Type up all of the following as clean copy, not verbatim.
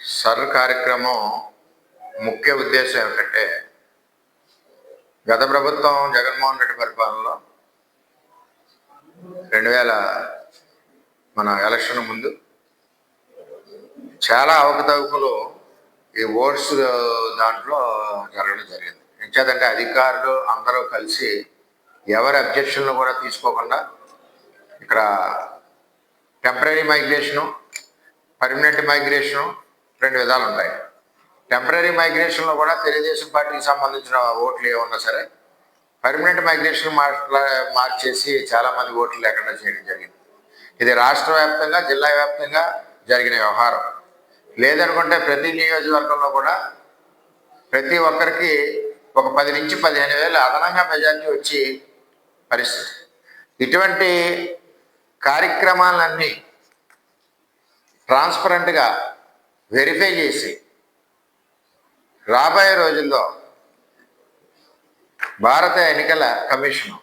Sir కార్యక్రమం ముఖ్య ఉద్దేశం ఏమిటంటే, గత ప్రభుత్వం జగన్మోహన్ రెడ్డి పరిపాలనలో 2000 మన ఎలక్షన్ ముందు చాలా అవకతవకలు ఈ ఓట్స్ దాంట్లో జరగడం జరిగింది. ఎంచేదంటే అధికారులు అందరూ కలిసి ఎవరి అబ్జెక్షన్లు కూడా తీసుకోకుండా ఇక్కడ టెంపరీ మైగ్రేషను, పర్మనెంట్ మైగ్రేషను రెండు విధాలు ఉంటాయి. టెంపరీ మైగ్రేషన్లో కూడా తెలుగుదేశం పార్టీకి సంబంధించిన ఓట్లు ఏమన్నా సరే పర్మనెంట్ మైగ్రేషన్ మార్చేసి చాలామంది ఓట్లు లేకుండా చేయడం జరిగింది. ఇది రాష్ట్ర వ్యాప్తంగా, జిల్లా వ్యాప్తంగా జరిగిన వ్యవహారం. లేదనుకుంటే ప్రతి నియోజకవర్గంలో కూడా ప్రతి ఒక్కరికి ఒక 10 నుంచి 15 వేలు అదనంగా మెజార్టీ వచ్చి పరిస్థితి. ఇటువంటి కార్యక్రమాలన్నీ ట్రాన్స్పరెంట్గా వెరిఫై చేసి రాబోయే రోజుల్లో భారత ఎన్నికల కమిషన్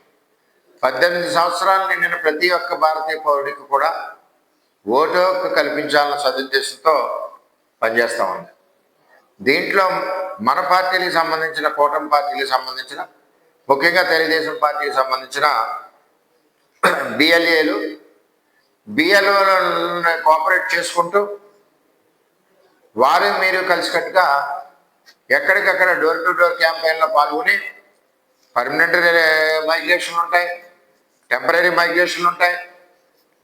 18 సంవత్సరాలు నిండిన ప్రతి ఒక్క భారతీయ పౌరుడికి కూడా ఓటు హక్కు కల్పించాలన్న సదుద్దేశంతో పనిచేస్తూ ఉంది. దీంట్లో మన పార్టీలకు సంబంధించిన, కూటమి పార్టీలకు సంబంధించిన, ముఖ్యంగా తెలుగుదేశం పార్టీకి సంబంధించిన బిఎల్ఓలను కోఆపరేట్ చేసుకుంటూ వారు మీరు కలిసికట్టుగా ఎక్కడికక్కడ డోర్ టు డోర్ క్యాంపెయిన్లో పాల్గొని పర్మనెంట్ మైగ్రేషన్లు ఉంటాయి, టెంపరీ మైగ్రేషన్లు ఉంటాయి.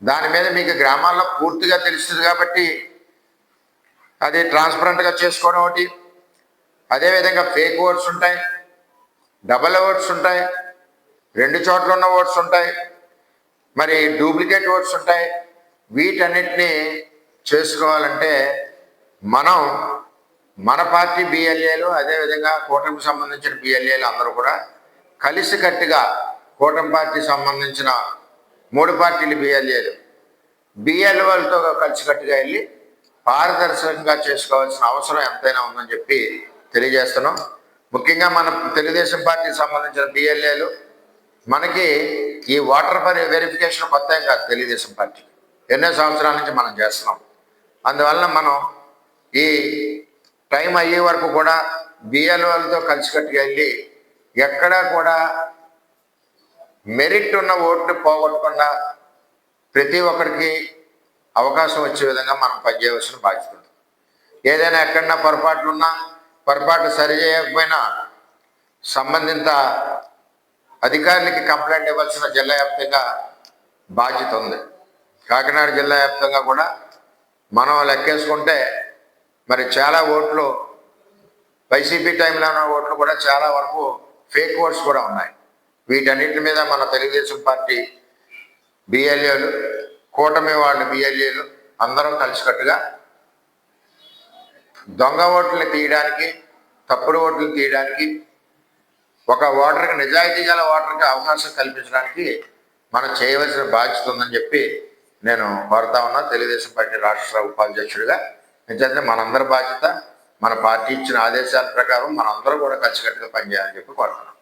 దాని మీద మీకు గ్రామాల్లో పూర్తిగా తెలుస్తుంది కాబట్టి అది ట్రాన్స్పరెంట్గా చేసుకోవడం ఒకటి. అదేవిధంగా ఫేక్ ఓట్స్ ఉంటాయి, డబల్ ఓట్స్ ఉంటాయి, 2 చోట్ల ఉన్న ఓట్స్ ఉంటాయి, మరి డూప్లికేట్ ఓట్స్ ఉంటాయి. వీటన్నిటినీ చేసుకోవాలంటే మనం మన పార్టీ బిఎల్ఏలు, అదేవిధంగా కూటమికి సంబంధించిన బిఎల్ఏలు అందరూ కూడా కలిసికట్టుగా కూటమి పార్టీకి సంబంధించిన 3 పార్టీలు బిఎల్ఓలతో కలిసికట్టుగా వెళ్ళి పారదర్శకంగా చేసుకోవాల్సిన అవసరం ఎంతైనా ఉందని చెప్పి తెలియజేస్తున్నాం. ముఖ్యంగా మన తెలుగుదేశం పార్టీకి సంబంధించిన బిఎల్ఏలు మనకి ఈ ఓటర్ వెరిఫికేషన్ కొత్త ఏం కాదు. తెలుగుదేశం పార్టీ ఎన్నో సంవత్సరాల నుంచి మనం చేస్తున్నాం. అందువలన మనం ఈ టైం అయ్యే వరకు కూడా బిఎల్ఓలతో కలిసికట్టుగా వెళ్ళి ఎక్కడా కూడా మెరిట్ ఉన్న ఓట్లు పోగొట్టకుండా ప్రతి ఒక్కరికి అవకాశం వచ్చే విధంగా మనం పనిచేయవలసిన బాధ్యత ఉంది. ఏదైనా ఎక్కడన్నా పొరపాట్లు సరి చేయకపోయినా సంబంధిత అధికారులకి కంప్లైంట్ ఇవ్వాల్సిన జిల్లా వ్యాప్తంగా బాధ్యత ఉంది. కాకినాడ జిల్లా వ్యాప్తంగా కూడా మనం లెక్కేసుకుంటే మరి చాలా ఓట్లు, వైసీపీ టైంలో ఉన్న ఓట్లు కూడా చాలా వరకు ఫేక్ ఓట్స్ కూడా ఉన్నాయి. వీటన్నిటి మీద మన తెలుగుదేశం పార్టీ బిఎల్ఏలు, కూటమి వాళ్ళు బిఎల్ఏలు అందరం కలిసికట్టుగా దొంగ ఓట్లు తీయడానికి, తప్పుడు ఓట్లు తీయడానికి, ఒక ఓటర్కి, నిజాయితీ గల ఓటర్కి అవకాశం కల్పించడానికి మనం చేయవలసిన బాధ్యత ఉందని చెప్పి నేను కోరుతా ఉన్నా తెలుగుదేశం పార్టీ రాష్ట్ర ఉపాధ్యక్షుడిగా. ఎందుకంటే మనందరి బాధ్యత, మన పార్టీ ఇచ్చిన ఆదేశాల ప్రకారం మనందరూ కూడా కలిసికట్టుగా పనిచేయాలని చెప్పి కోరుతున్నాం.